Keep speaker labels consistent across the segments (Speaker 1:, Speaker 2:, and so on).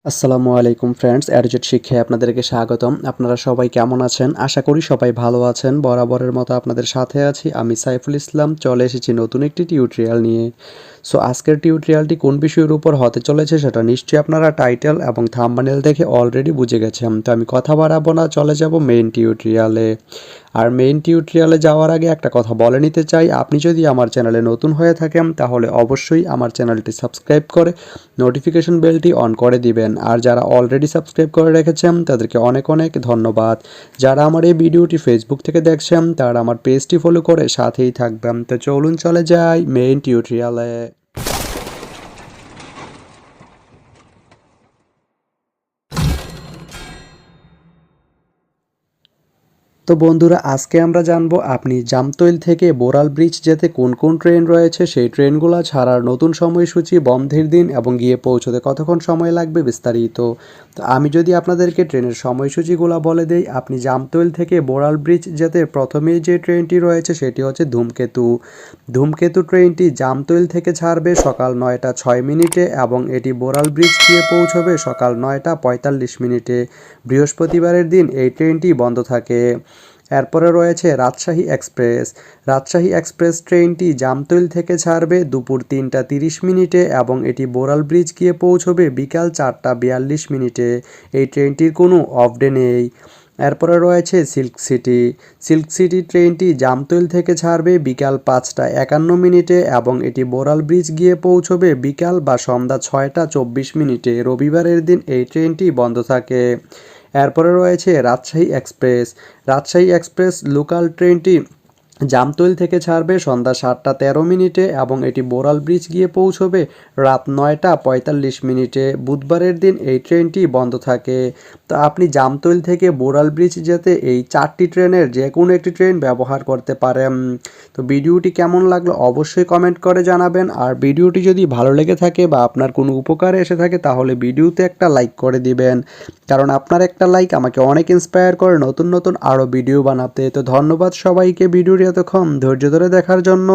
Speaker 1: আসসালামু আলাইকুম ফ্রেন্ডস, অ্যাডজেট শিক্ষায় আপনাদেরকে স্বাগতম। আপনারা সবাই কেমন আছেন? আশা করি সবাই ভালো আছেন। বরাবরের মতো আপনাদের সাথে আছি আমি সাইফুল ইসলাম। চলে এসেছি নতুন একটি টিউটোরিয়াল নিয়ে। সো আজকের টিউটোরিয়ালটি কোন বিষয়ের উপর হতে চলেছে সেটা নিশ্চয়ই আপনারা টাইটেল এবং থাম্বনেল দেখে অলরেডি বুঝে গেছেন। তো আমি কথা বাড়াবো না, চলে যাব মেইন টিউটোরিয়ালে। আর মেইন টিউটোরিয়ালে যাওয়ার আগে একটা কথা বলে নিতে চাই, আপনি যদি আমার চ্যানেলে নতুন হয়ে থাকেন তাহলে অবশ্যই আমার চ্যানেলটি সাবস্ক্রাইব করে নোটিফিকেশন বেলটি অন করে দিবেন। আর যারা অলরেডি সাবস্ক্রাইব করে রেখেছেন তাদেরকে অনেক অনেক ধন্যবাদ। যারা আমার এই ভিডিওটি ফেসবুক থেকে দেখছেন তারা আমার পেজটি ফলো করে সাথেই থাকবেন। তো চলুন চলে যাই মেইন টিউটোরিয়ালে। তো বন্ধুরা, আজকে আমরা জানবো আপনি জামতৈল থেকে বোরাল ব্রিজ যেতে কোন কোন ট্রেন রয়েছে, সেই ট্রেনগুলো ছাড়ার নতুন সময়সূচি, বন্ধের দিন এবং গিয়ে পৌঁছতে কতক্ষণ সময় লাগবে বিস্তারিত। তো আমি যদি আপনাদেরকে ট্রেনের সময়সূচিগুলো বলে দেই, আপনি জামতৈল থেকে বোরাল ব্রিজ যেতে প্রথমেই যে ট্রেনটি রয়েছে সেটি হচ্ছে ধূমকেতু। ধূমকেতু ট্রেনটি জামতৈল থেকে ছাড়বে সকাল 9টা 6 মিনিটে এবং এটি বোরাল ব্রিজ গিয়ে পৌঁছবে সকাল 9টা 45 মিনিটে। বৃহস্পতিবারের দিন এই ট্রেনটি বন্ধ থাকে। এরপরে রয়েছে রাজশাহী এক্সপ্রেস। রাজশাহী এক্সপ্রেস ট্রেনটি জামতৈল থেকে ছাড়বে দুপুর 3টা 30 মিনিটে এবং এটি বোরাল ব্রিজ গিয়ে পৌঁছবে বিকাল 4টা 42 মিনিটে। এই ট্রেনটির কোনো অফ ডে নেই। এরপরে রয়েছে সিল্ক সিটি। সিল্ক সিটি ট্রেনটি জামতৈল থেকে ছাড়বে বিকাল 5টা 51 মিনিটে এবং এটি বোরাল ব্রিজ গিয়ে পৌঁছবে বিকাল বা সন্ধ্যা 6টা 24 মিনিটে। রবিবারের দিন এই ট্রেনটি বন্ধ থাকে। এরপরে রয়েছে Rajshahi express. Rajshahi express local ট্রেনটি জামতৈল থেকে ছাড়বে সন্ধ্যা 7টা 13 মিনিটে এবং এটি বোরাল ব্রিজ গিয়ে পৌঁছবে রাত 9টা 45 মিনিটে। বুধবারের দিন এই ট্রেনটি বন্ধ থাকে। তো আপনি জামতৈল থেকে বোরাল ব্রিজ যেতে এই 4টি ট্রেনের যে কোনো একটি ট্রেন ব্যবহার করতে পারেন। তো ভিডিওটি কেমন লাগলো অবশ্যই কমেন্ট করে জানাবেন। আর ভিডিওটি যদি ভালো লেগে থাকে বা আপনার কোনো উপকারে এসে থাকে তাহলে ভিডিওতে একটা লাইক করে দিবেন, কারণ আপনার একটা লাইক আমাকে অনেক ইন্সপায়ার করে নতুন নতুন আরও ভিডিও বানাতে। তো ধন্যবাদ সবাইকে ভিডিওটি এতক্ষণ ধৈর্য ধরে দেখার জন্য।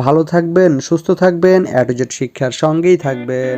Speaker 1: ভালো থাকবেন, সুস্থ থাকবেন, A to Z শিক্ষার সঙ্গেই থাকবেন।